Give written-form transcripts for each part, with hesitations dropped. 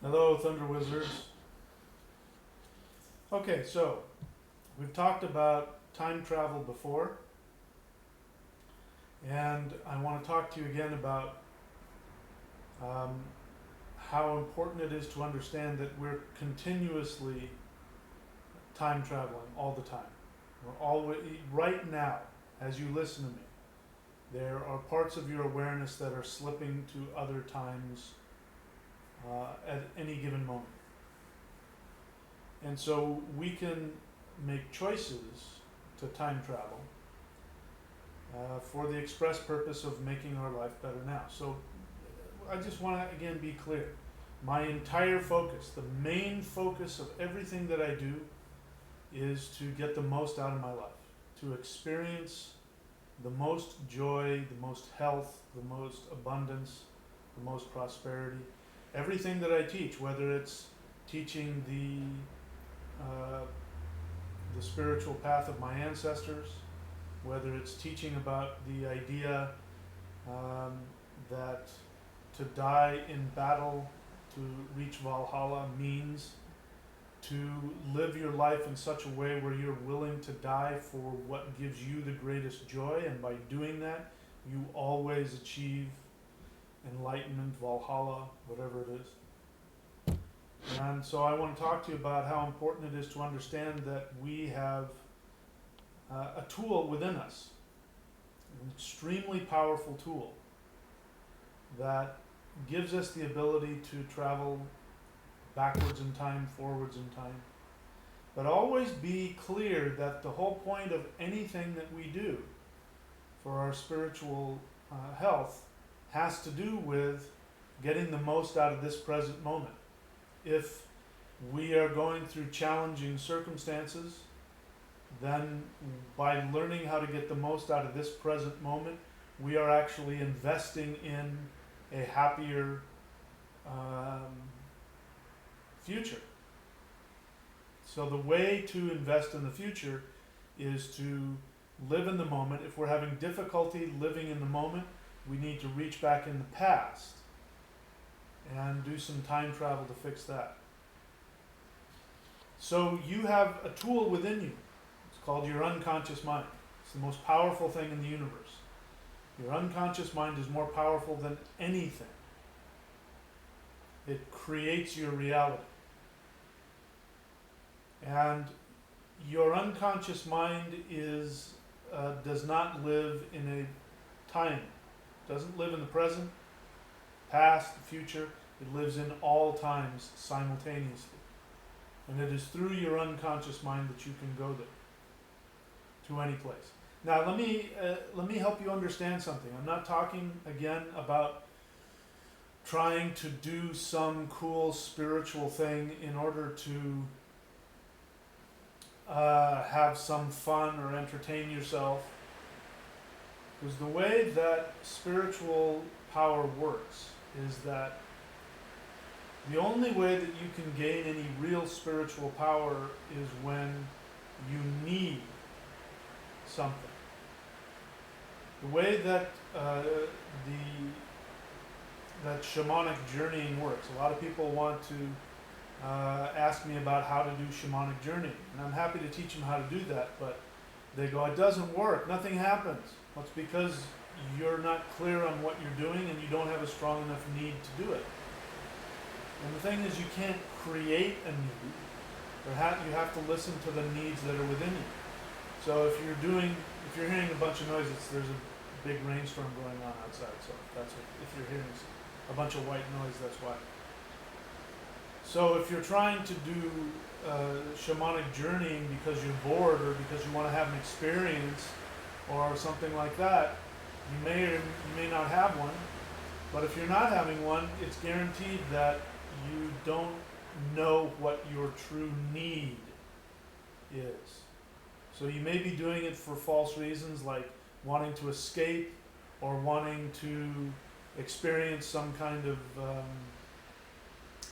Hello, Thunder Wizards. Okay, so we've talked about time travel before, and I want to talk to you again about um, how important it is to understand that we're continuously time traveling all the time. We're always, right now, as you listen to me, there are parts of your awareness that are slipping to other times at any given moment. And so we can make choices to time travel for the express purpose of making our life better now. So I just want to again be clear. My entire focus, the main focus of everything that I do, is to get the most out of my life, to experience the most joy, the most health, the most abundance, the most prosperity. Everything that I teach, whether it's teaching the spiritual path of my ancestors, whether it's teaching about the idea um, that to die in battle to reach Valhalla means to live your life in such a way where you're willing to die for what gives you the greatest joy, and by doing that, you always achieve enlightenment, Valhalla, whatever it is. And so I want to talk to you about how important it is to understand that we have a tool within us, an extremely powerful tool that gives us the ability to travel backwards in time, forwards in time. But always be clear that the whole point of anything that we do for our spiritual health has to do with getting the most out of this present moment. If we are going through challenging circumstances, then by learning how to get the most out of this present moment, we are actually investing in a happier um, future. So the way to invest in the future is to live in the moment. If we're having difficulty living in the moment, we need to reach back in the past and do some time travel to fix that. So you have a tool within you. It's called your unconscious mind. It's the most powerful thing in the universe. Your unconscious mind is more powerful than anything. It creates your reality. And your unconscious mind does not live in a time. It doesn't live in the present, past, future. It lives in all times simultaneously. And it is through your unconscious mind that you can go there, to any place. Now let me help you understand something. I'm not talking again about trying to do some cool spiritual thing in order to have some fun or entertain yourself. Because the way that spiritual power works is that the only way that you can gain any real spiritual power is when you need something. The way that that shamanic journeying works. A lot of people want to ask me about how to do shamanic journeying, and I'm happy to teach them how to do that. But they go, "It doesn't work. Nothing happens." Well, it's because you're not clear on what you're doing, and you don't have a strong enough need to do it. And the thing is, you can't create a need. You have to listen to the needs that are within you. So if you're hearing a bunch of noise, there's a big rainstorm going on outside. So if you're hearing a bunch of white noise, that's why. So if you're trying to do shamanic journeying because you're bored or because you want to have an experience or something like that, you may or you may not have one. But if you're not having one, it's guaranteed that you don't know what your true need is. So you may be doing it for false reasons, like wanting to escape or wanting to experience some kind of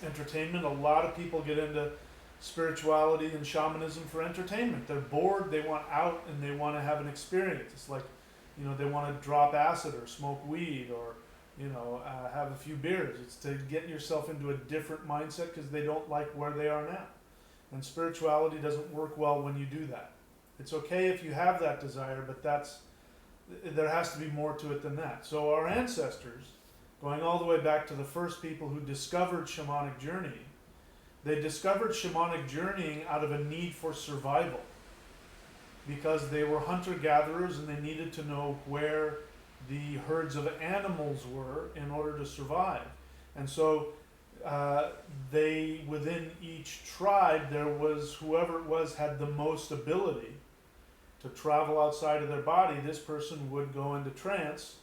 entertainment. A lot of people get into spirituality and shamanism for entertainment. They're bored, they want out, and they want to have an experience. It's like, they want to drop acid or smoke weed or, have a few beers. It's to get yourself into a different mindset because they don't like where they are now. And spirituality doesn't work well when you do that. It's okay if you have that desire, but there has to be more to it than that. So our ancestors, going all the way back to the first people who discovered shamanic journeying, they discovered shamanic journeying out of a need for survival, because they were hunter-gatherers and they needed to know where the herds of animals were in order to survive. And so within each tribe, there was whoever it was had the most ability to travel outside of their body. This person would go into trance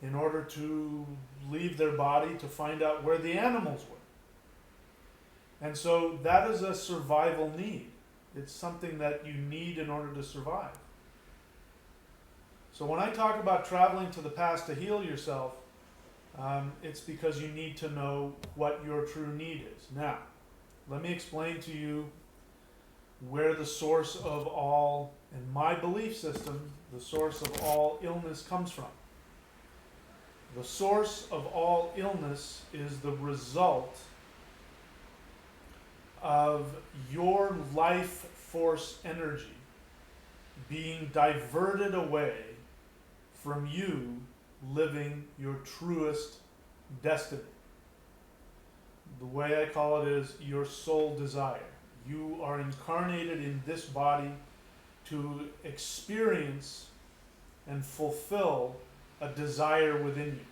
in order to leave their body to find out where the animals were. And so that is a survival need. It's something that you need in order to survive. So when I talk about traveling to the past to heal yourself, it's because you need to know what your true need is. Now, let me explain to you where the source of all, in my belief system, the source of all illness comes from. The source of all illness is the result of your life force energy being diverted away from you living your truest destiny. The way I call it is your soul desire. You are incarnated in this body to experience and fulfill a desire within you.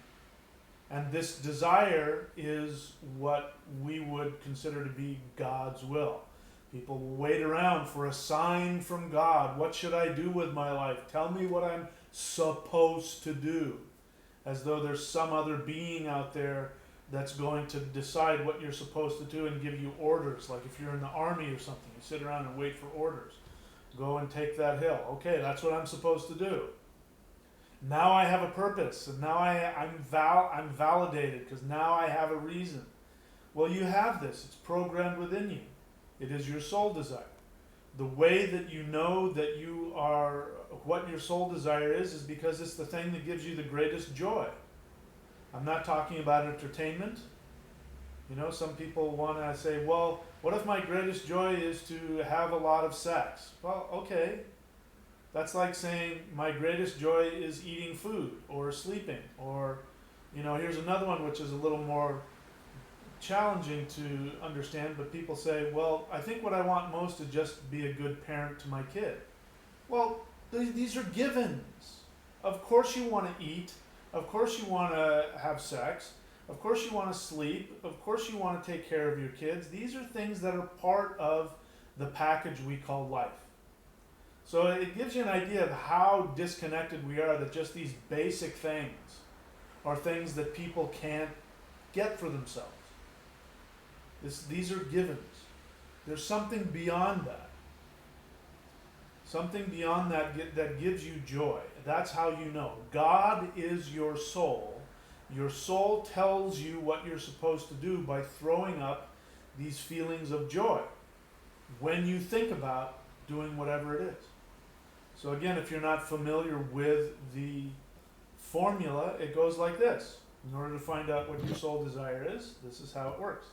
And this desire is what we would consider to be God's will. People will wait around for a sign from God. What should I do with my life? Tell me what I'm supposed to do. As though there's some other being out there that's going to decide what you're supposed to do and give you orders. Like if you're in the army or something, you sit around and wait for orders. Go and take that hill. Okay, that's what I'm supposed to do. Now I have a purpose, and now I'm validated because now I have a reason. Well, you have this. It's programmed within you. It is your soul desire. The way that you know that you are, what your soul desire is because it's the thing that gives you the greatest joy. I'm not talking about entertainment. Some people want to say, well, what if my greatest joy is to have a lot of sex? Well, okay. That's like saying my greatest joy is eating food or sleeping. Or, here's another one which is a little more challenging to understand, but people say, well, I think what I want most is just be a good parent to my kid. Well, these are givens. Of course you want to eat. Of course you want to have sex. Of course you want to sleep. Of course you want to take care of your kids. These are things that are part of the package we call life. So it gives you an idea of how disconnected we are, that just these basic things are things that people can't get for themselves. These are givens. There's something beyond that. Something beyond that gives you joy. That's how you know. God is your soul. Your soul tells you what you're supposed to do by throwing up these feelings of joy when you think about doing whatever it is. So again, if you're not familiar with the formula, it goes like this. In order to find out what your soul desire is, this is how it works.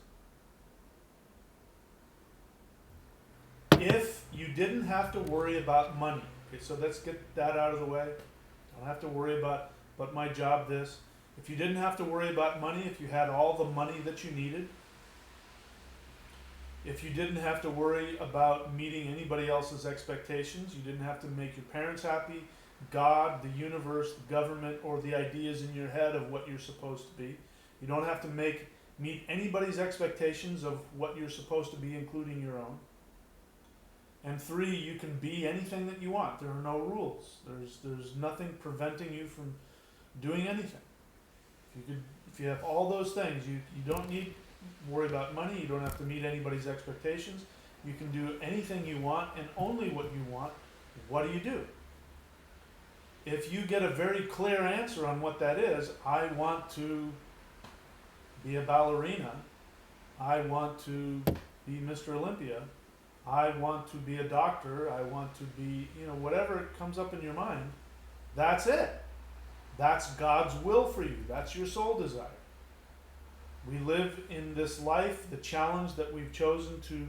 If you didn't have to worry about money, okay, so let's get that out of the way. I don't have to worry about my job this. If you didn't have to worry about money, if you had all the money that you needed, if you didn't have to worry about meeting anybody else's expectations, you didn't have to make your parents happy, God, the universe, the government, or the ideas in your head of what you're supposed to be. You don't have to meet anybody's expectations of what you're supposed to be, including your own. And 3, you can be anything that you want. There are no rules. There's nothing preventing you from doing anything. If you have all those things, you don't need to worry about money. You don't have to meet anybody's expectations. You can do anything you want and only what you want. What do? If you get a very clear answer on what that is, I want to be a ballerina. I want to be Mr. Olympia. I want to be a doctor. I want to be, whatever comes up in your mind, that's it. That's God's will for you. That's your soul desire. We live in this life, the challenge that we've chosen to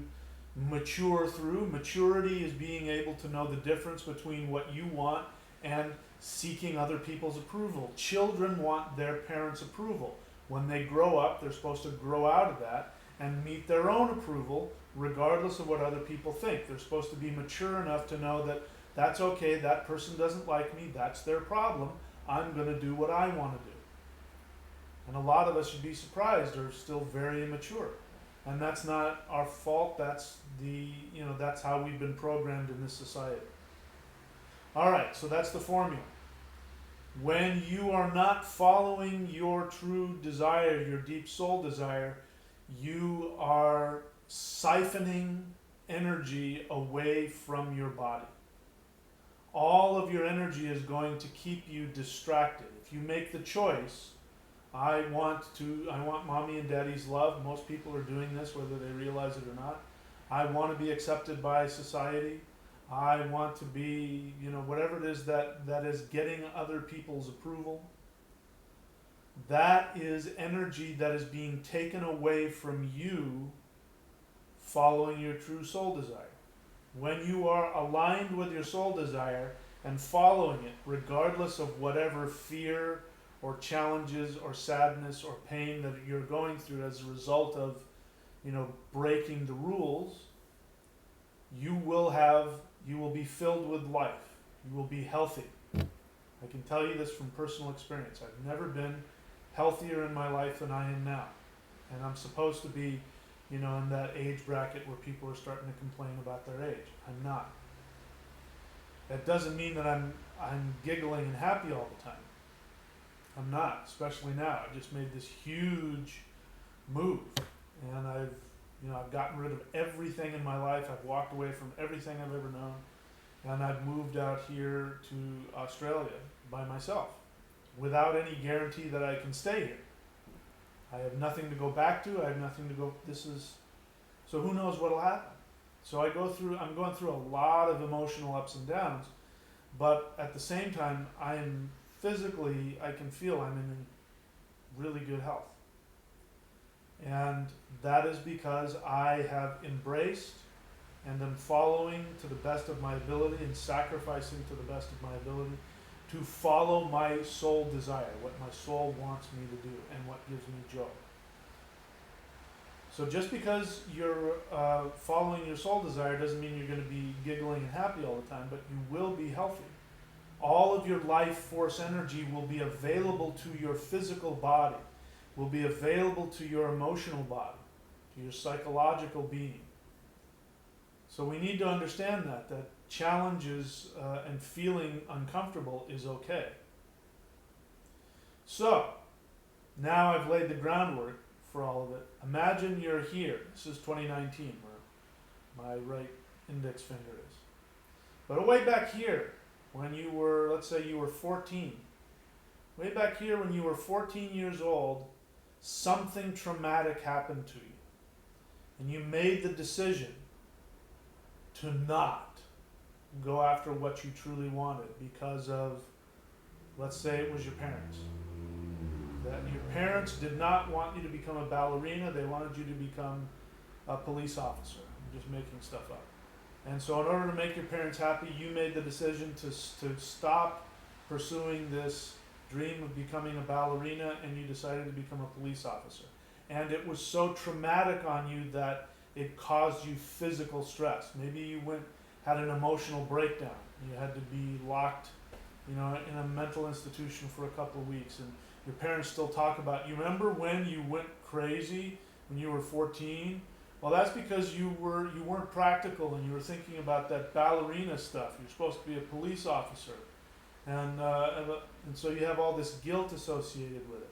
mature through. Maturity is being able to know the difference between what you want and seeking other people's approval. Children want their parents' approval. When they grow up, they're supposed to grow out of that and meet their own approval regardless of what other people think. They're supposed to be mature enough to know that that's okay, that person doesn't like me, that's their problem. I'm going to do what I want to do. And a lot of us should be surprised are still very immature. And that's not our fault, that's that's how we've been programmed in this society. Alright, so that's the formula. When you are not following your true desire, your deep soul desire, you are siphoning energy away from your body. All of your energy is going to keep you distracted. If you make the choice, I want mommy and daddy's love. Most people are doing this whether they realize it or not. I want to be accepted by society. I want to be, whatever it is that is getting other people's approval. That is energy that is being taken away from you following your true soul desire. When you are aligned with your soul desire and following it, regardless of whatever fear or challenges or sadness or pain that you're going through as a result of, breaking the rules, you will be filled with life. You will be healthy. I can tell you this from personal experience. I've never been healthier in my life than I am now. And I'm supposed to be, in that age bracket where people are starting to complain about their age. I'm not. That doesn't mean that I'm giggling and happy all the time. I'm not, especially now. I just made this huge move, and I've gotten rid of everything in my life. I've walked away from everything I've ever known, and I've moved out here to Australia by myself, without any guarantee that I can stay here. I have nothing to go back to. I have nothing to go. So who knows what'll happen? So I'm going through a lot of emotional ups and downs, but at the same time, I can feel I'm in really good health. And that is because I have embraced and am following to the best of my ability and sacrificing to the best of my ability to follow my soul desire, what my soul wants me to do and what gives me joy. So just because you're following your soul desire doesn't mean you're going to be giggling and happy all the time, but you will be healthy. All of your life force energy will be available to your physical body, will be available to your emotional body, to your psychological being. So we need to understand that challenges and feeling uncomfortable is okay. So, now I've laid the groundwork for all of it. Imagine you're here. This is 2019, where my right index finger is. But way back here, when you were, let's say you were 14, way back here when you were 14 years old, something traumatic happened to you. And you made the decision to not go after what you truly wanted because of, let's say it was your parents. That your parents did not want you to become a ballerina, they wanted you to become a police officer. I'm just making stuff up. And so in order to make your parents happy, you made the decision to stop pursuing this dream of becoming a ballerina, and you decided to become a police officer. And it was so traumatic on you that it caused you physical stress. Maybe you had an emotional breakdown. You had to be locked, in a mental institution for a couple of weeks, and your parents still talk about, you remember when you went crazy when you were 14? Well, that's because you weren't practical and you were thinking about that ballerina stuff. You're supposed to be a police officer, and so you have all this guilt associated with it.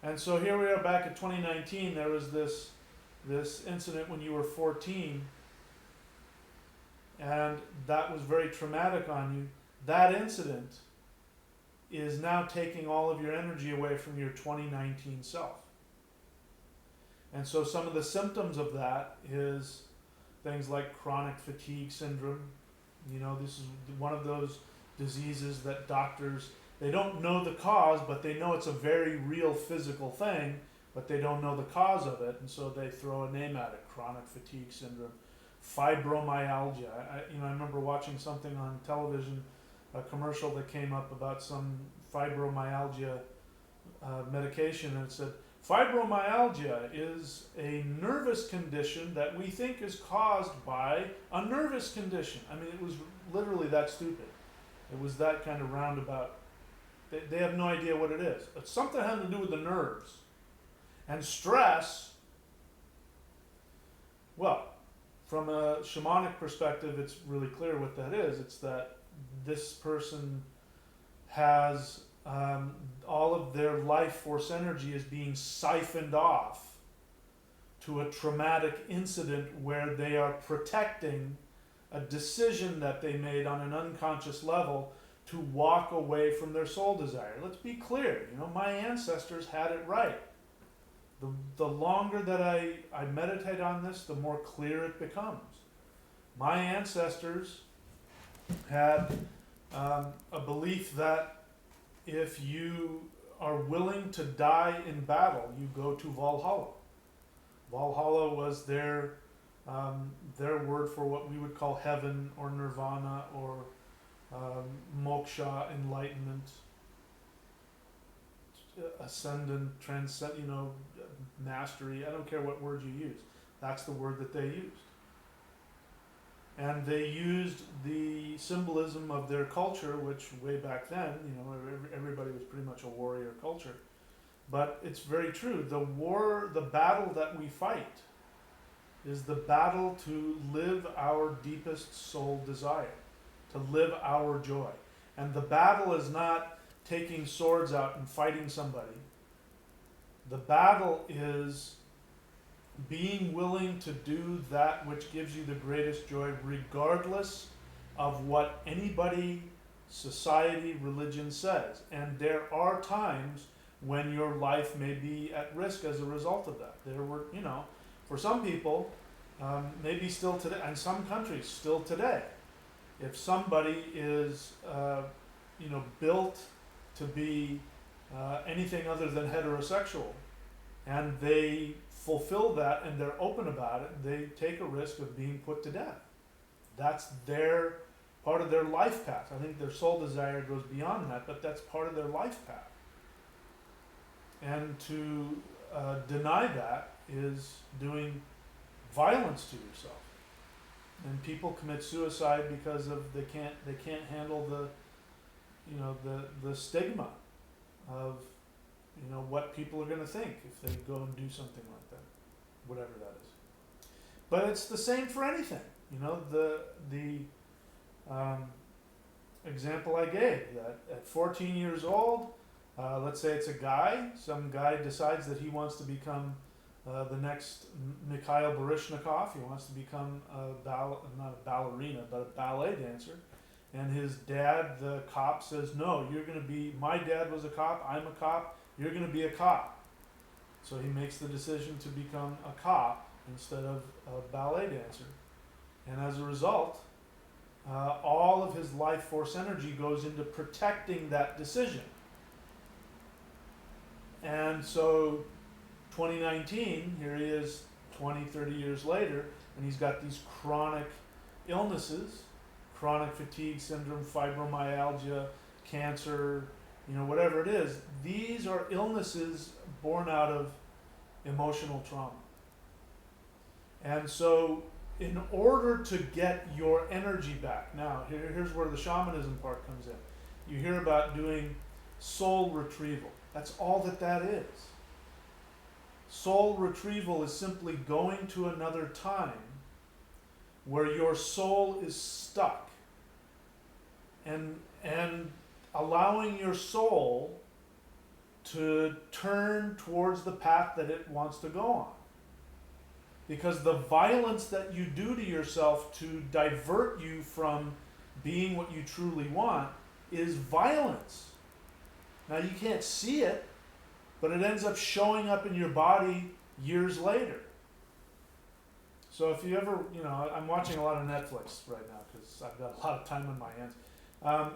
And so here we are back in 2019. There was this incident when you were 14, and that was very traumatic on you. That incident is now taking all of your energy away from your 2019 self. And so some of the symptoms of that is things like chronic fatigue syndrome. This is one of those diseases that doctors They don't know the cause, but they know it's a very real physical thing, but they don't know the cause of it, and so they throw a name at it: chronic fatigue syndrome, fibromyalgia. I remember watching something on television, a commercial that came up about some fibromyalgia medication, and it said, fibromyalgia is a nervous condition that we think is caused by a nervous condition. I mean, it was literally that stupid. It was that kind of roundabout. They have no idea what it is. It's something having to do with the nerves. And stress, well, from a shamanic perspective, it's really clear what that is. It's that this person has all of their life force energy is being siphoned off to a traumatic incident where they are protecting a decision that they made on an unconscious level to walk away from their soul desire. Let's be clear, my ancestors had it right. The longer that I meditate on this, the more clear it becomes. My ancestors had a belief that if you are willing to die in battle, you go to Valhalla. Valhalla was their word for what we would call heaven or nirvana or moksha, enlightenment, ascendant, transcend, mastery. I don't care what word you use. That's the word that they used. And they used the symbolism of their culture, which way back then, everybody was pretty much a warrior culture. But it's very true. The battle that we fight is the battle to live our deepest soul desire, to live our joy. And the battle is not taking swords out and fighting somebody. The battle is being willing to do that which gives you the greatest joy, regardless of what anybody, society, religion says. And there are times when your life may be at risk as a result of that. There were, for some people, maybe still today, and some countries still today, if somebody is, built to be anything other than heterosexual, and they fulfill that and they're open about it, they take a risk of being put to death. That's their part of their life path. I think their soul desire goes beyond that, but that's part of their life path. And to deny that is doing violence to yourself. And people commit suicide because of they can't handle the stigma of what people are going to think if they go and do something like that, whatever that is. But it's the same for anything. The example I gave, that at 14 years old, let's say it's a guy, some guy decides that he wants to become the next Mikhail Baryshnikov. He wants to become not a ballerina, but a ballet dancer. And his dad, the cop, says, no, you're going to be, my dad was a cop, I'm a cop, you're going to be a cop. So he makes the decision to become a cop instead of a ballet dancer. And as a result, all of his life force energy goes into protecting that decision. And so 2019, here he is 20, 30 years later, and he's got these chronic illnesses, chronic fatigue syndrome, fibromyalgia, cancer, whatever it is. These are illnesses born out of emotional trauma. And so in order to get your energy back, now here's where the shamanism part comes in. You hear about doing soul retrieval. That's all that is. Soul retrieval is simply going to another time where your soul is stuck and allowing your soul to turn towards the path that it wants to go on. Because the violence that you do to yourself to divert you from being what you truly want is violence. Now you can't see it, but it ends up showing up in your body years later. So if you ever, I'm watching a lot of Netflix right now because I've got a lot of time on my hands.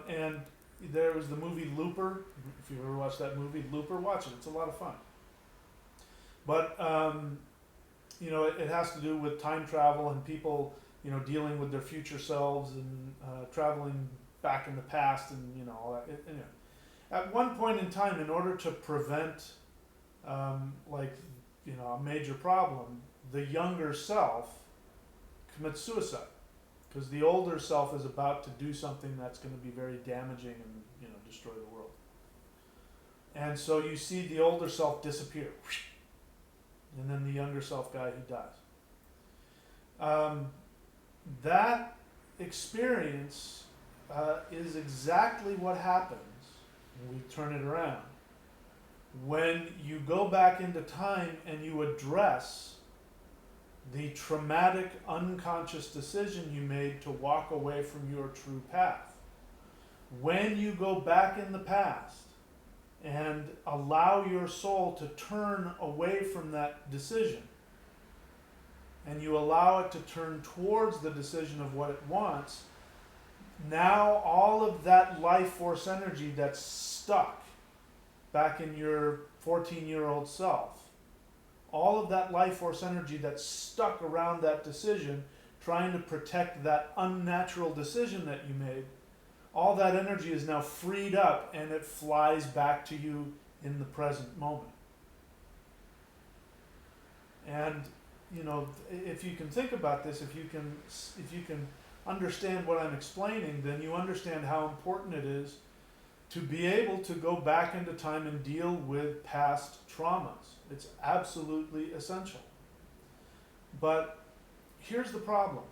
And there was the movie Looper. If you ever watched that movie, Looper, watch it. It's a lot of fun. But you know, it has to do with time travel and people, you know, dealing with their future selves and traveling back in the past and, you know, all that. You know. At one point in time, in order to prevent like, you know, a major problem, the younger self commits suicide because the older self is about to do something that's going to be very damaging and, you know, destroy the world. And so you see the older self disappear, and then the younger self guy, he dies. That experience is exactly what happens when we turn it around. When you go back into time and you address the traumatic unconscious decision you made to walk away from your true path. When you go back in the past and allow your soul to turn away from that decision, and you allow it to turn towards the decision of what it wants, now all of that life force energy that's stuck back in your 14-year-old self, all of that life force energy that's stuck around that decision, trying to protect that unnatural decision that you made, all that energy is now freed up and it flies back to you in the present moment. And, you know, if you can think about this, if you can understand what I'm explaining, then you understand how important it is to be able to go back into time and deal with past traumas. It's absolutely essential. But here's the problem.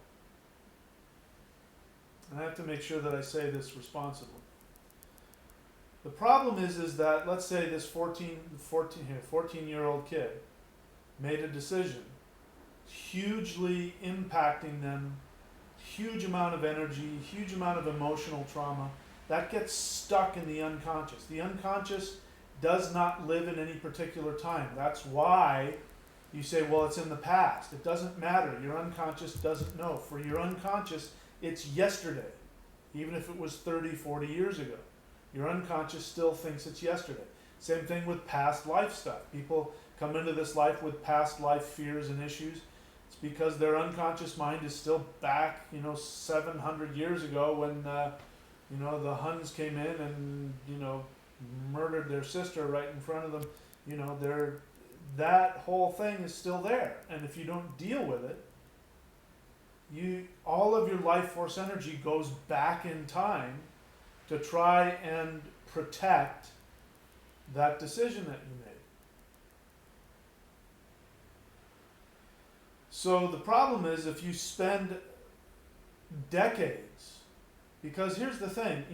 And I have to make sure that I say this responsibly. The problem is that, let's say this 14-year-old kid made a decision, hugely impacting them, huge amount of energy, huge amount of emotional trauma, that gets stuck in the unconscious. The unconscious does not live in any particular time. That's why you say, well, it's in the past. It doesn't matter. Your unconscious doesn't know. For your unconscious, it's yesterday, even if it was 30, 40 years ago. Your unconscious still thinks it's yesterday. Same thing with past life stuff. People come into this life with past life fears and issues. It's because their unconscious mind is still back, 700 years ago when, the Huns came in and, murdered their sister right in front of them. That whole thing is still there. And if you don't deal with it, all of your life force energy goes back in time to try and protect that decision that you made. So the problem is if you spend decades, because here's the thing,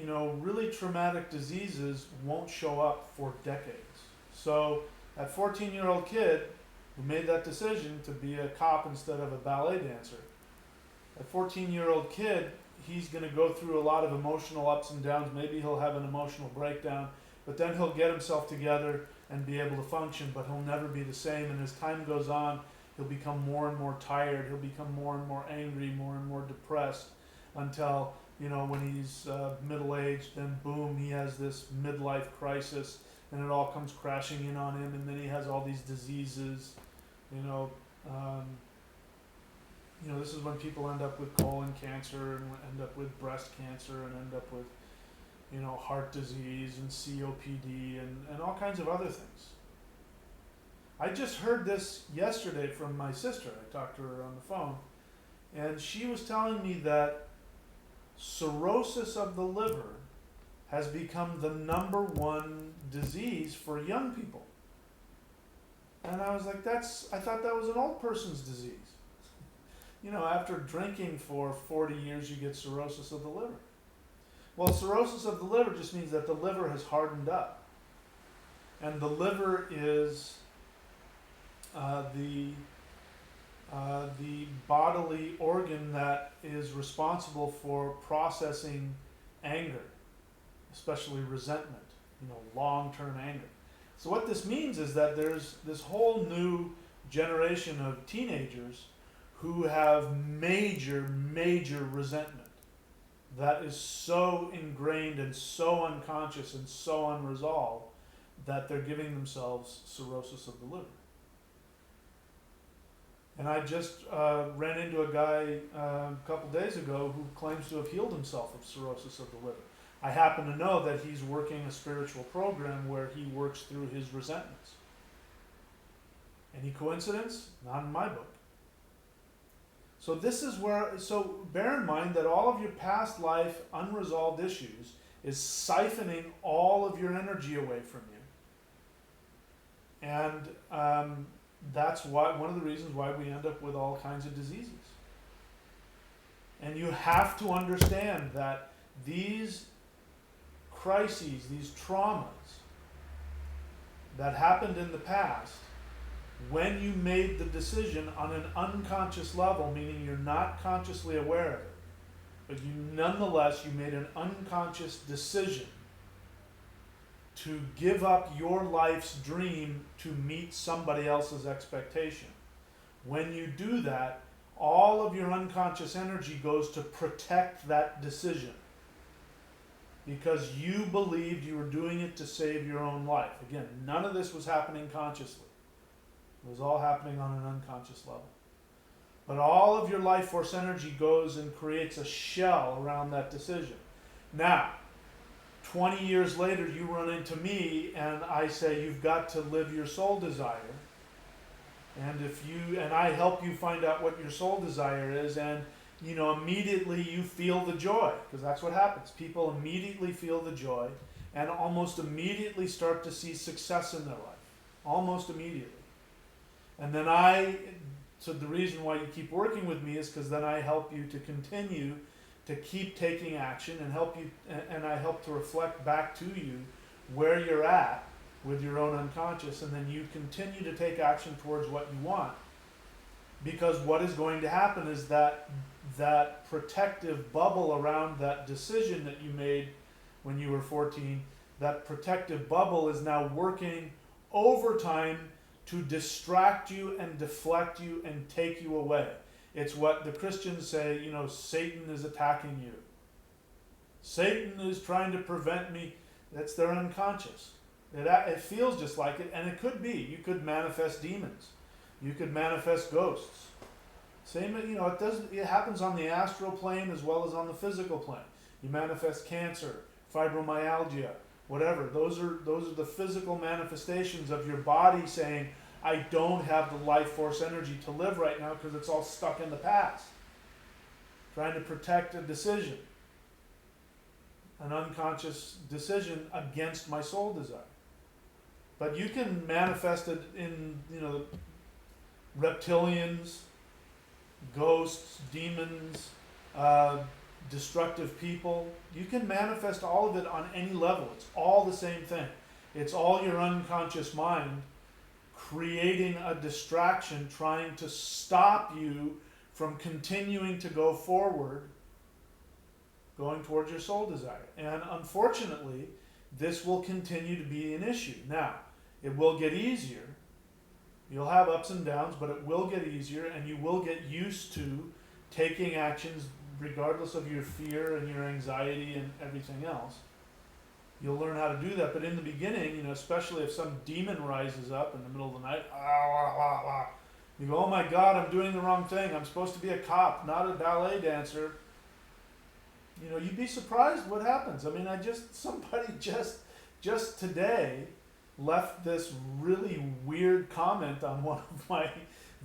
really traumatic diseases won't show up for decades. So that 14-year-old kid who made that decision to be a cop instead of a ballet dancer, that 14-year-old kid, he's going to go through a lot of emotional ups and downs. Maybe he'll have an emotional breakdown, but then he'll get himself together and be able to function, but he'll never be the same. And as time goes on, he'll become more and more tired. He'll become more and more angry, more and more depressed until, when he's middle-aged, then boom, he has this midlife crisis and it all comes crashing in on him, and then he has all these diseases, this is when people end up with colon cancer and end up with breast cancer and end up with, heart disease and COPD and all kinds of other things. I just heard this yesterday from my sister. I talked to her on the phone, and she was telling me that cirrhosis of the liver has become the #1 disease for young people. And I was like, I thought that was an old person's disease. After drinking for 40 years, you get cirrhosis of the liver. Well, cirrhosis of the liver just means that the liver has hardened up. And the liver is the bodily organ that is responsible for processing anger, especially resentment, long-term anger. So what this means is that there's this whole new generation of teenagers who have major, major resentment. that is so ingrained and so unconscious and so unresolved that they're giving themselves cirrhosis of the liver. And I just ran into a guy a couple days ago who claims to have healed himself of cirrhosis of the liver. I happen to know that he's working a spiritual program where he works through his resentments. Any coincidence? Not in my book. So this is where, so bear in mind that all of your past life unresolved issues is siphoning all of your energy away from you. And that's why, one of the reasons why we end up with all kinds of diseases. And you have to understand that these crises, these traumas that happened in the past, when you made the decision on an unconscious level, meaning you're not consciously aware of it, but you nonetheless, you made an unconscious decision to give up your life's dream to meet somebody else's expectation. When you do that, all of your unconscious energy goes to protect that decision because you believed you were doing it to save your own life. Again, none of this was happening consciously. It was all happening on an unconscious level. But all of your life force energy goes and creates a shell around that decision. Now, 20 years later, you run into me and I say, you've got to live your soul desire. And I help you find out what your soul desire is, and immediately you feel the joy, because that's what happens. People immediately feel the joy and almost immediately start to see success in their life. Almost immediately. And then so the reason why you keep working with me is because then I help you to continue to keep taking action and I help to reflect back to you where you're at with your own unconscious, and then you continue to take action towards what you want. Because what is going to happen is that protective bubble around that decision that you made when you were 14, that protective bubble is now working overtime to distract you and deflect you and take you away. It's what the Christians say, Satan is attacking you. Satan is trying to prevent me. That's their unconscious. It feels just like it, and it could be. You could manifest demons. You could manifest ghosts. Same, it happens on the astral plane as well as on the physical plane. You manifest cancer, fibromyalgia, whatever. Those are the physical manifestations of your body saying, I don't have the life force energy to live right now because it's all stuck in the past. Trying to protect a decision, an unconscious decision against my soul desire. But you can manifest it in, reptilians, ghosts, demons, destructive people. You can manifest all of it on any level. It's all the same thing. It's all your unconscious mind creating a distraction, trying to stop you from continuing to go forward, going towards your soul desire. And unfortunately, this will continue to be an issue. Now, it will get easier. You'll have ups and downs, but it will get easier, and you will get used to taking actions regardless of your fear and your anxiety and everything else. You'll learn how to do that, but in the beginning, especially if some demon rises up in the middle of the night, you go, oh my God, I'm doing the wrong thing. I'm supposed to be a cop, not a ballet dancer. You'd be surprised what happens. I mean, somebody just today left this really weird comment on one of my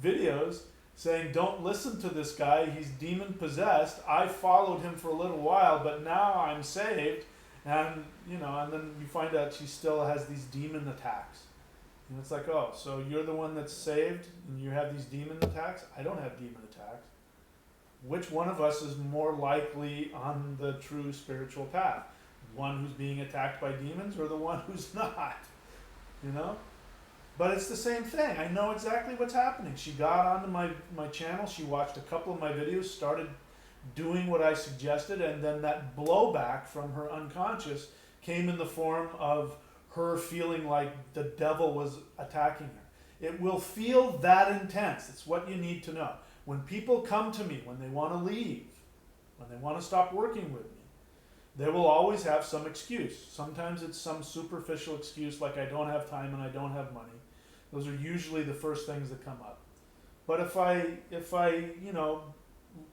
videos saying, don't listen to this guy, he's demon possessed. I followed him for a little while, but now I'm saved. And, and then you find out she still has these demon attacks. And it's like, oh, so you're the one that's saved and you have these demon attacks? I don't have demon attacks. Which one of us is more likely on the true spiritual path? One who's being attacked by demons or the one who's not? But it's the same thing. I know exactly what's happening. She got onto my channel. She watched a couple of my videos, started doing what I suggested, and then that blowback from her unconscious came in the form of her feeling like the devil was attacking her. It will feel that intense. It's what you need to know. When people come to me, when they want to leave, when they want to stop working with me, They will always have some excuse. Sometimes it's some superficial excuse like I don't have time and I don't have money. Those are usually the first things that come up. But if I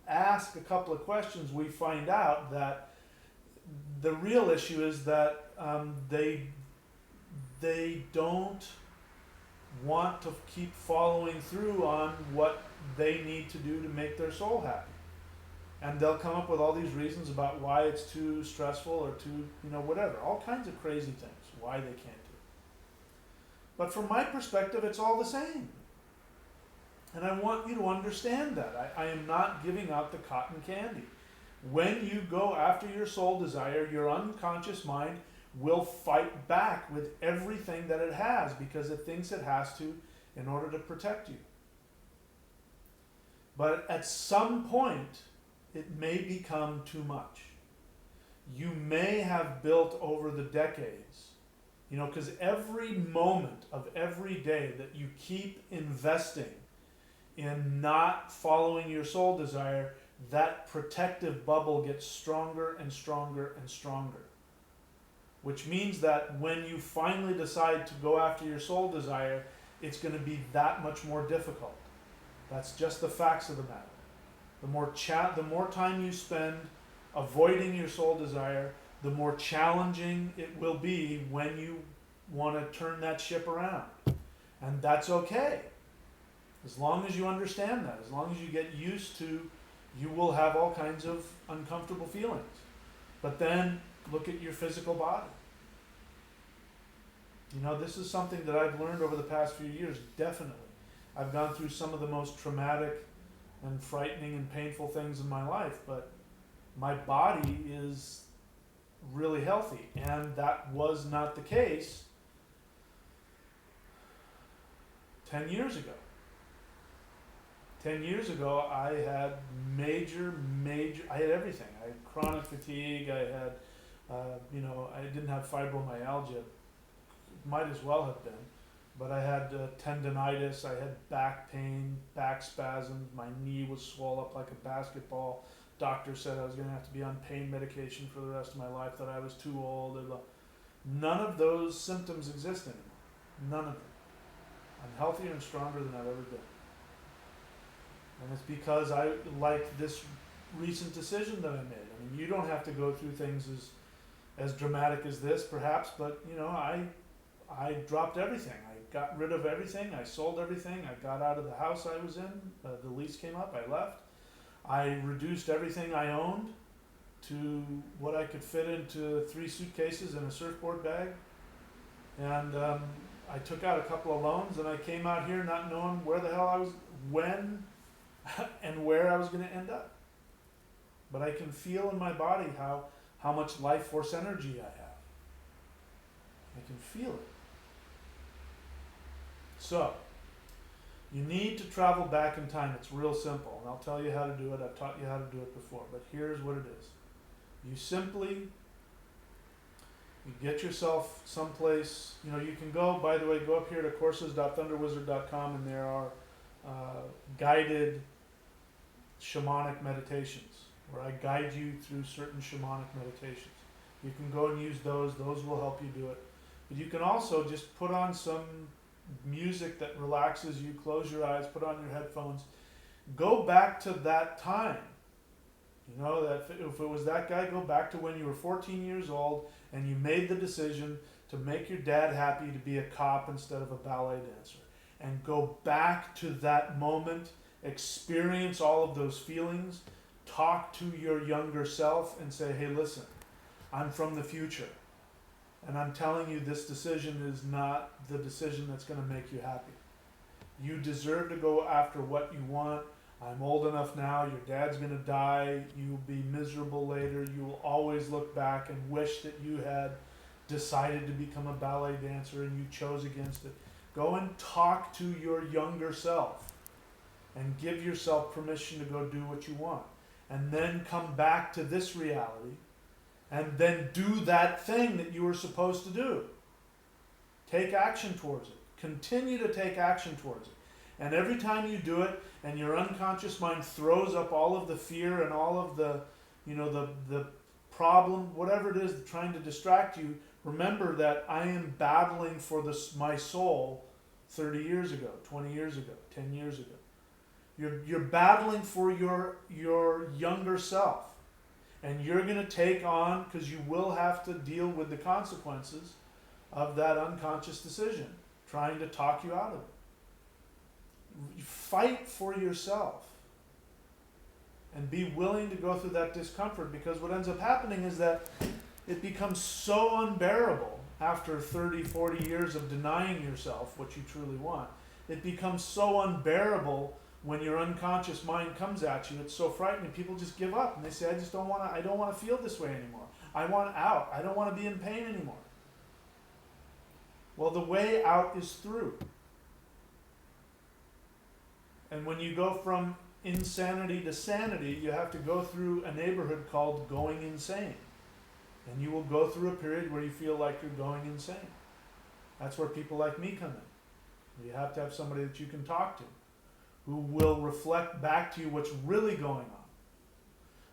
ask a couple of questions, we find out that the real issue is that they don't want to keep following through on what they need to do to make their soul happy. And they'll come up with all these reasons about why it's too stressful or too, whatever. All kinds of crazy things why they can't do it. But from my perspective, it's all the same. And I want you to understand that. I am not giving out the cotton candy. When you go after your soul desire, your unconscious mind will fight back with everything that it has because it thinks it has to in order to protect you. But at some point, it may become too much. You may have built over the decades, because every moment of every day that you keep investing in not following your soul desire, that protective bubble gets stronger and stronger and stronger. Which means that when you finally decide to go after your soul desire, it's going to be that much more difficult. That's just the facts of the matter. The more time you spend avoiding your soul desire, the more challenging it will be when you want to turn that ship around. And that's okay. As long as you understand that, as long as you get used to, you will have all kinds of uncomfortable feelings. But then look at your physical body. This is something that I've learned over the past few years, definitely. I've gone through some of the most traumatic and frightening and painful things in my life, but my body is really healthy. And that was not the case 10 years ago. 10 years ago, I had I had everything. I had chronic fatigue, I had, I didn't have fibromyalgia, might as well have been, but I had tendonitis, I had back pain, back spasms, my knee was swollen up like a basketball. Doctor said I was going to have to be on pain medication for the rest of my life, that I was too old. None of those symptoms exist anymore. None of them. I'm healthier and stronger than I've ever been. And it's because I like this recent decision that I made. I mean, you don't have to go through things as dramatic as this, perhaps, but I dropped everything. I got rid of everything. I sold everything. I got out of the house I was in. The lease came up. I left. I reduced everything I owned to what I could fit into 3 suitcases and a surfboard bag. And I took out a couple of loans, and I came out here not knowing where the hell I was, when and where I was going to end up. But I can feel in my body how much life force energy I have. I can feel it. So, you need to travel back in time. It's real simple, and I'll tell you how to do it. I've taught you how to do it before, but here's what it is. You get yourself someplace, you can go, by the way, go up here to courses.thunderwizard.com, and there are guided shamanic meditations where I guide you through certain shamanic meditations. You can go and use those will help you do it. But you can also just put on some music that relaxes you, close your eyes, put on your headphones, go back to that time. That if it was that guy, go back to when you were 14 years old and you made the decision to make your dad happy to be a cop instead of a ballet dancer. And go back to that moment, experience all of those feelings, talk to your younger self and say, hey, listen, I'm from the future. And I'm telling you, this decision is not the decision that's going to make you happy. You deserve to go after what you want. I'm old enough now. Your dad's going to die. You'll be miserable later. You will always look back and wish that you had decided to become a ballet dancer and you chose against it. Go and talk to your younger self and give yourself permission to go do what you want. And then come back to this reality and then do that thing that you were supposed to do. Take action towards it. Continue to take action towards it. And every time you do it and your unconscious mind throws up all of the fear and all of the problem, whatever it is trying to distract you, remember that I am battling for my soul 30 years ago, 20 years ago, 10 years ago. You're battling for your younger self. And you're going to take on, because you will have to deal with the consequences of that unconscious decision, trying to talk you out of it. You fight for yourself. And be willing to go through that discomfort, because what ends up happening is that it becomes so unbearable after 30, 40 years of denying yourself what you truly want. It becomes so unbearable when your unconscious mind comes at you. It's so frightening. People just give up and they say, I don't want to feel this way anymore. I want out. I don't want to be in pain anymore. Well, the way out is through. And when you go from insanity to sanity, you have to go through a neighborhood called going insane. And you will go through a period where you feel like you're going insane. That's where people like me come in. You have to have somebody that you can talk to, who will reflect back to you what's really going on.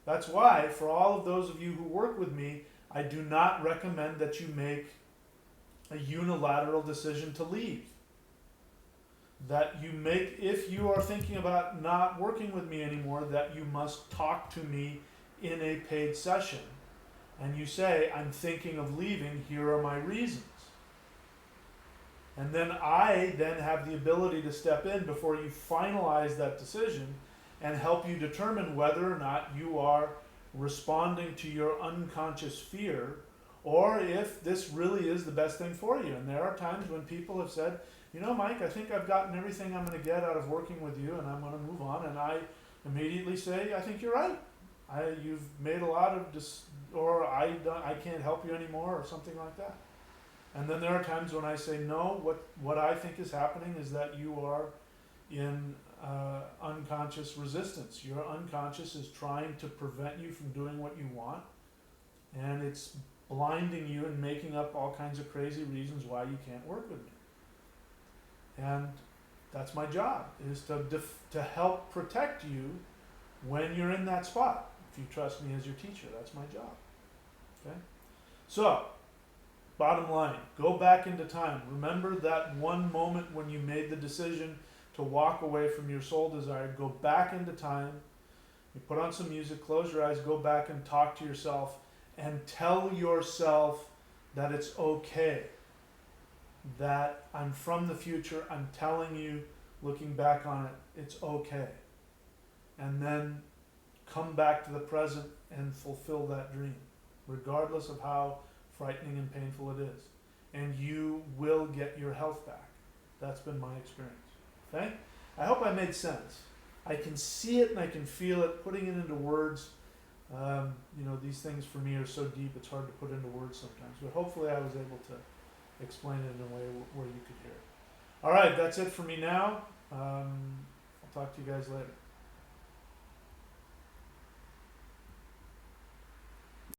That's why, for all of those of you who work with me, I do not recommend that you make a unilateral decision to leave. That you make, if you are thinking about not working with me anymore, that you must talk to me in a paid session. And you say, I'm thinking of leaving, here are my reasons. And then I then have the ability to step in before you finalize that decision and help you determine whether or not you are responding to your unconscious fear, or if this really is the best thing for you. And there are times when people have said, you know, Mike, I think I've gotten everything I'm going to get out of working with you, and I'm going to move on. And I immediately say, I think you're right. You've made a lot of I can't help you anymore, or something like that. And then there are times when I say, no, what I think is happening is that you are in unconscious resistance. Your unconscious is trying to prevent you from doing what you want, and it's blinding you and making up all kinds of crazy reasons why you can't work with me. And that's my job, is to help protect you when you're in that spot. If you trust me as your teacher, that's my job. Okay? So, bottom line, go back into time. Remember that one moment when you made the decision to walk away from your soul desire. Go back into time. You put on some music, close your eyes, go back and talk to yourself, and tell yourself that it's okay. That I'm from the future, I'm telling you, looking back on it, it's okay. And then come back to the present and fulfill that dream, regardless of how frightening and painful it is. And you will get your health back. That's been my experience. Okay? I hope I made sense. I can see it and I can feel it. Putting it into words, these things for me are so deep, it's hard to put into words sometimes. But hopefully I was able to explain it in a way where you could hear it. All right, that's it for me now. I'll talk to you guys later.